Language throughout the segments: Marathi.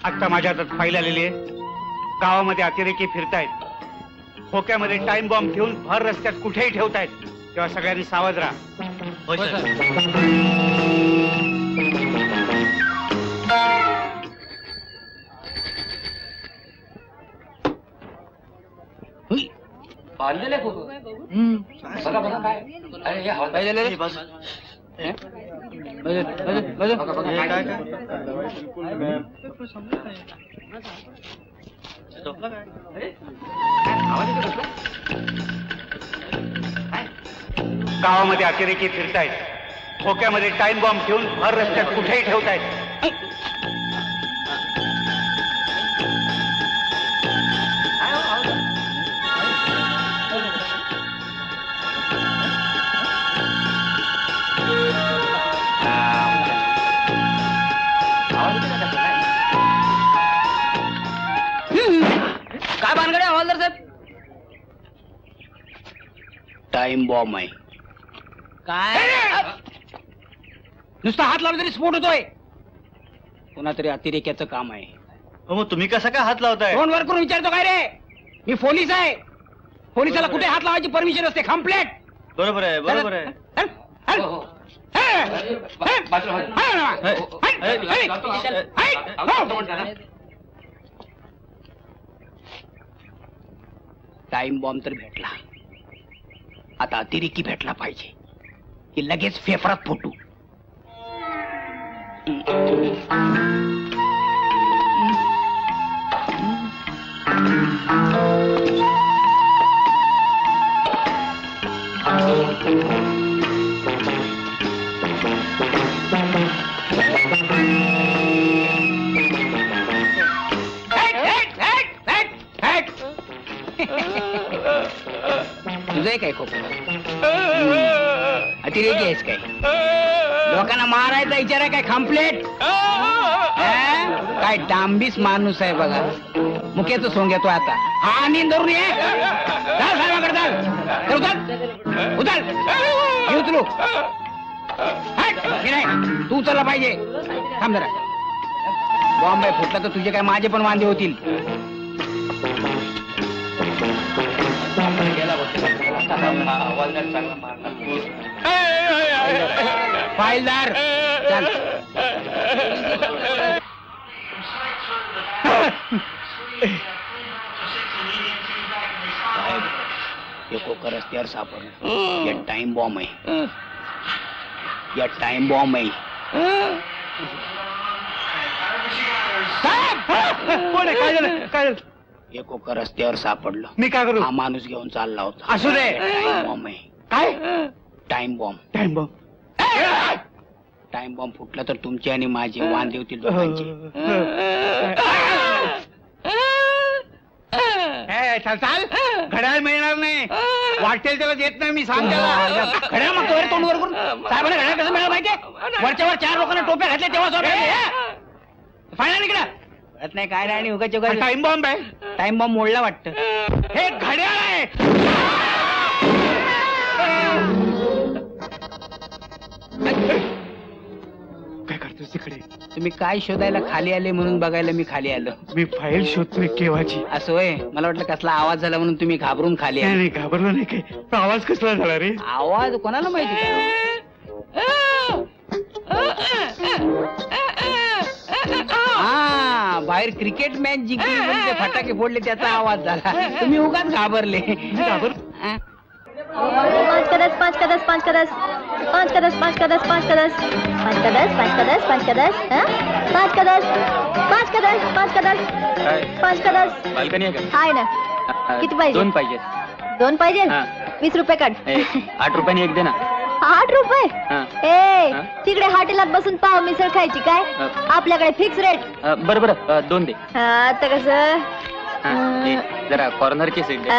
आता माझ्या हातात फाईल आलेली आहे. गावामध्ये अतिरेकी फिरतायत, खोक्यामध्ये टाइम बॉम्ब ठेवून भर रस्त्यात कुठेही ठेवतायत. तेव्हा सगळ्यांनी सावध राहा. होय सर. बांधलेले फोटो बघा बघा काय अरे हे हवा पाहिजे रे बस गावामध्ये अतिरेकी फिरतायत, खोक्यामध्ये टाइम बॉम्ब ठेवून भर रस्त्यात कुठेही ठेवतायत. काय भानगड आहे हवालदार साहेब? टाइम बॉम्ब आहे. काय नुसता हात लावला तरी स्फोट होतोय. कोणातरी अतिरेक्याचं काम आहे. मग तुम्ही कसा काय हात लावताय? फोन वर करून विचारतो काय रे? मी पोलीस आहे. पोलिसाला कुठे हात लावायची परमिशन असते? कंप्लेंट. बरोबर आहे, बरोबर आहे. टाइम बॉम्ब तर भेटला, आता अतिरेकी भेटला पाहिजे की लगेच फेफरात फुटू. तुझं काय खूप अतिरेकी आहेस काय? लोकांना मारायचा विचार आहे काय? कंप्लेंट. काय डांबीस माणूस आहे बघा. मुख्याचं सोंग घेतो आता. हा नींद धरून ये. चाल साहेबाकडे चाल. उचल उचल उचलू. नाही तू उचलला पाहिजे. थांब जरा. बॉम्बे फुटला तर तुझे काय माझे पण वांदे होतील. फाईलदार चल. कोकर रस्त्यावर सापडलं. या टाइम बॉम्ब आहे. या टाइम बॉम्ब आहे. कोण आहे? काय झालं? काय झालं? एक कोकर रस्त्यावर सापडलं. मी काय करू? हा माणूस घेऊन चालला होता. असू दे. टाइम बॉम्ब आहे. काय time bomb. Time bomb? Time bomb फुटला तर तुमचे आणि माझे वांदे होतील दोघांचे. चाल चाल. घड्याळ मिळणार नाही. वाटेल त्याला देत नाही मी. सांग त्याला. घड्याळ मग तोवर तोंड वर करून साहेबांना घड्याळ कसं मिळालं माहितीये? वरच्यावर 4 लोकांना टोप्या घातल्या तेव्हा फायनल इकडं कळत नाही काय नाही. उगाच उगाच टाइम बॉम्ब आहे. टाइम बॉम्ब मोडला वाटतं. हे घड्याळ आहे. काय करतोस तिकडे? तुम्ही काय शोधायला खाली आले म्हणून बघायला मी खाली आलो. मी फाईल शोधतोय केव्हाची. असं होय. मला वाटलं कसला आवाज झाला म्हणून तुम्ही घाबरून खाली नाही आले. नाही घाबरलो नाही. काय तो आवाज कसला झाला रे? आवाज कोणाला माहिती का? हा बाहेर क्रिकेट मॅच जिंकली म्हणून ते फटाके फोडले त्याचा आवाज झाला. तुम्ही उगाच घाबरले. हा? 5 का 10 5 का 10 5 का 10 5 का 10 5 का 10 5 का 10 5 का 10 5 का 10 5 का 10 5 का 10 5 का 10 5 का 10 5 का 10 बाल्कनी आहे आहे ना. किती पाहिजे? 2 पाहिजे. 2 पाहिजे. 20 रुपये काढ. 8 रुपयाने एक दे ना. 8 रुपये? हा. ए हा? तिकडे हॉटेलात बसून पाव मिसळ खायची काय? आपल्याकडे फिक्स रेट. बरं बरं 2 दे. आता कसं? जरा कॉर्नरची सीट दे.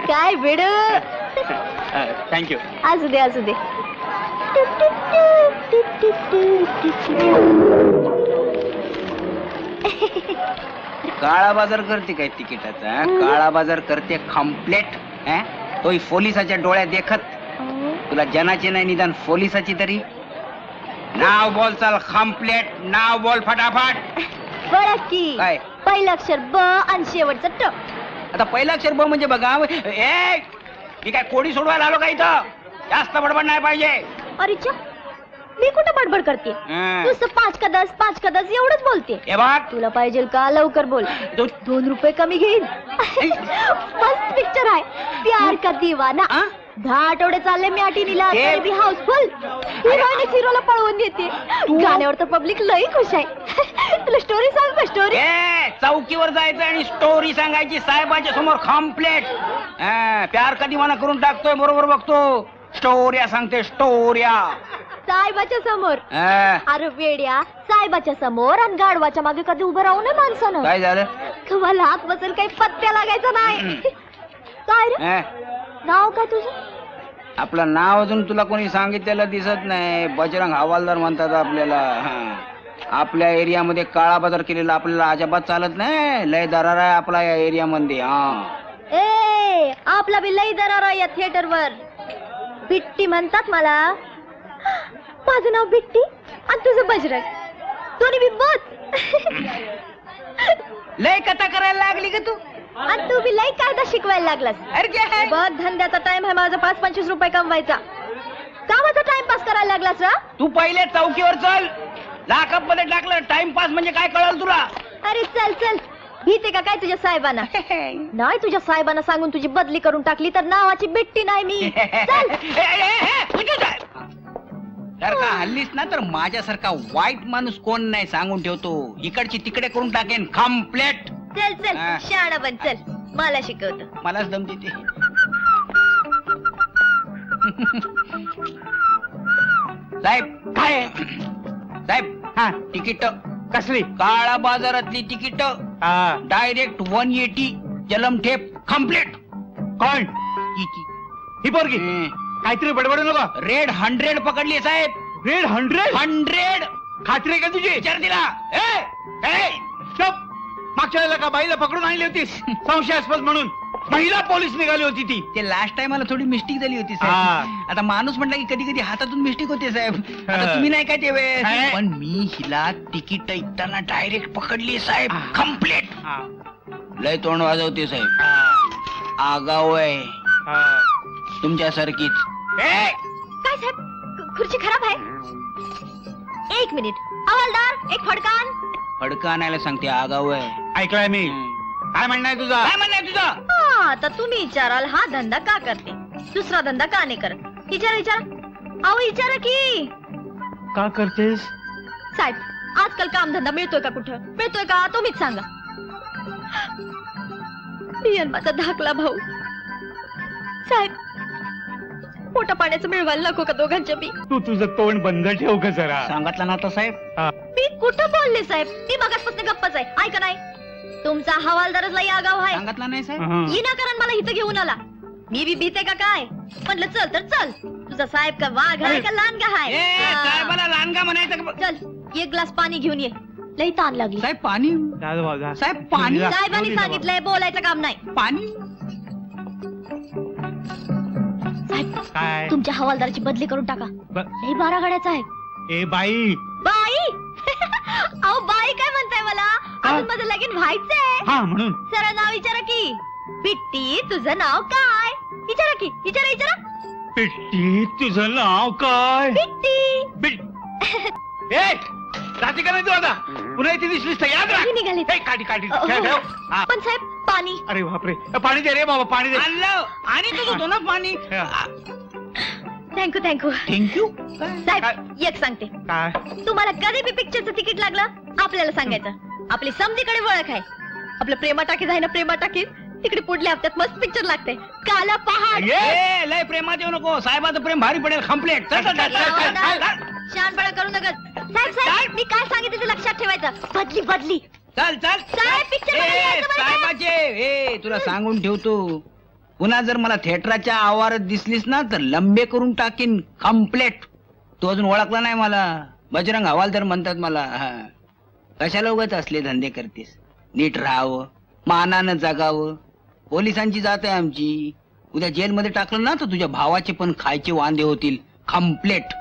काय बेडू. थँक्यू. असू दे असू दे. काळा बाजार करते काय तिकिटाचा? काळा बाजार करते कंप्लेट. तोही पोलिसाच्या डोळ्यात देखत. तुला जनाची नाही निदान पोलिसाची तरी. नाव बोल चल कम्प्लेट नाव बोल फटाफट बरं की काय? पहिलं अक्षर ब आणि शेवटचं ट. आता पहिला अक्षर ब म्हणजे बघा मी काय कोडी सोडवायला आलो का इथं जास्त बडबड नाही पाहिजे अरे च्या, मी कुठं बडबड करते हं. नुसतं 5 का 10 एवढंच बोलते. हे बघ तुला पाहिजे का लवकर बोल. 2 रुपये कमी घेईन. मस्त पिक्चर आहे प्यार का दीवाना. आ? 10 आठवडे चालले मी आठीनीला हे- तरी बी हाऊसफुल. हिरोईन हिरोला पळवून देते. गाण्यावर तर पब्लिक लई खुश आहे. तुला स्टोरी सांग का स्टोरी. चौकीवर जायचं आणि स्टोरी सांगायची साहेबाच्या समोर कम्प्लेट प्यार कधी मना करून टाकतोय बरोबर बघतो स्टोऱ्या सांगते स्टोऱ्या साहेबाच्या समोर. अरे वेड्या, साहेबाच्या समोर आणि गाढवाच्या मागे कधी उभं राहू नये माणसानं. काय झालं तुम्हाला हात बसेल काही पत्त्या लागायचा नाही. काय रे नाव काय तुझं. आपलं नाव अजून तुला कोणी सांगितलेलं दिसत नाही बजरंग हवालदार म्हणतात आपल्याला आपल्या एरियामध्ये काळा बाजार केलेला आपल्याला अजिबात चालत नाही लय दरार आहे आपला या एरियामध्ये ए आपला बी लई दरार आहे या थिएटरवर. बिट्टी म्हणतात मला. माझं नाव बिट्टी आणि तुझं बजरंग. दोन्ही बी बस. लय कथा करायला लागली का तू आणि तू बी लई कायदा शिकवायला लागलास. अरे काय आहे? बघ धंद्याचा टाइम आहे माझा 5-25 रुपये कमवायचा. कामाचा टाइमपास करायला लागलास ना. तू पहिले चौकीवर चल लाकअप मध्ये टाकलं टाइमपास म्हणजे काय कळलं तुला अरे चल चल भीते का काय तुझ्या साहेबांना. नाही तुझ्या साहेबांना सांगून तुझी बदली करून टाकली तर नावाची बिट्टी नाही मी. चल. जर का हल्लीस ना तर माझ्यासारखा वाईट माणूस कोण नाही सांगून ठेवतो इकडची तिकडे करून टाकेन कम्प्लेट. चल चल हा. शाळा बन चल मला शिकवतो. मलाच दम देते साहेब काय आहे? साहेब हा तिकीट कसली. काळा बाजारातली तिकीट हा डायरेक्ट 180 जलमठेप कम्प्लेट कोण ही पोरगी काहीतरी बडबडू नका. रेड 100 पकडली साहेब रेड 100 खात्री आहे का तुझी. विचार दिला चुप. मागच्या वेळेला का बाईला पकडून आणली होतीस संशयास्पद म्हणून. महिला पोलीस निघाली होती ती. ते लास्ट टाइमला थोडी मिस्टेक झाली होती हा. साहेब आता माणूस म्हटलं की कधी कधी हातातून मिस्टेक होते साहेब आता हा. तुम्ही नाही काय ते वेळेस काय? पण मी हिला तिकीट ऐकताना डायरेक्ट पकडली साहेब कम्प्लेट लय तोंड वाजवते साहेब आगाव आहे तुमच्यासारखीच काय साहेब खुर्ची खराब आहे. 1 मिनिट हवालदार एक फडकान. फडकं आणायला सांगते आगाव आहे ऐकलाय मी. काय म्हणणं आहे तुझा. काय म्हणणं आहे तुझं हा आता तुम्ही विचाराल हा धंदा का करते दुसरा धंदा का नाही करत. विचारा विचारा अहो विचारा की. का करतेस. साहेब आजकाल कामधंदा मिळतोय का कुठं मिळतोय का तुम्हीच सांगा. मी आणि माझा धाकला भाऊ साहेब पोटा पाण्याचं मिळवायला नको का दोघांच्या बी. तू तुझं तोंड बंद ठेव का जरा. सांगितलं ना आता साहेब मी कुठं बोलले साहेब मी मगाचपासून गप्पच आहे. ऐका नाही तुमचा हवालदारच लई आगाव आहे. सांगितलं नाही साहेब विनाकारण मला इथं घेऊन आला. मी बी भीते का काय म्हटलं चल तर चल. तुझा साहेब का वाघ आहे का लांडगा आहे. साहेबाला लांडगा म्हणायचं का? चल 1 ग्लास पाणी घेऊन ये लई ताण लागली. साहेब पाणी जा भाऊ, जा. साहेब पाणी साहेबांनी सांगितलंय बोलायचं काम नाही. पाणी साहेब काय तुमच्या हवालदाराची बदली करून टाका. ब- लई 12 गाड्याचा आहे. ए बाई. बाई अहो बाई काय म्हणताय मला अजून माझं लगीन व्हायचंय. हा म्हणून सरळ नाव विचारा की. बिट्टी तुझं नाव काय विचारा की. विचारा विचारा. पिट्टी तुझं नाव काय. बिट्टी. ए जाती का नाही तू आता पुन्हा इथे दिसलीस तर याद राख. कधी निघाले? ए, काढी काढी अहो, ठेव, ठेव. हा. पण साहेब पाणी. अरे बापरे पाणी दे रे बाबा पाणी दे. आणलं आणि तुझं होतं ना पाणी थँक्यू थँक्यू थँक्यू साहेब एक सांगते. काय तुम्हाला कधी बी पिक्चरचं तिकीट लागलं आपल्याला सांगायचं. आपली समधीकडे ओळख आहे. आपलं प्रेमा टाकीज आहे ना प्रेमा टाकीज तिकडे पुढल्या हप्त्यात मस्त पिक्चर लागते काला पहाड. ये. लय प्रेमात येऊ नको साहेबाचं प्रेम भारी पडेल कम्प्लेट शहाणपणा करू नका साहेब. साहेब मी काय सांगितलं ते लक्षात ठेवायचं. बदली बदली. चल चल साहेब पिक्चर साहेबाचे तुला सांगून ठेवतो पुन्हा जर मला थिएटरच्या आवारात दिसलीस ना तर लंबे करून टाकीन कम्प्लेट. तू अजून ओळखला नाही मला बजरंग हवालदार म्हणतात मला कशाला उगाच असले धंदे करतेस. नीट राहावं मानानं जगावं. पोलिसांची जात आहे आमची. उद्या जेलमध्ये टाकलं ना तर तुझ्या भावाचे पण खायचे वांदे होतील कम्प्लेट.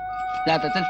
जाता चल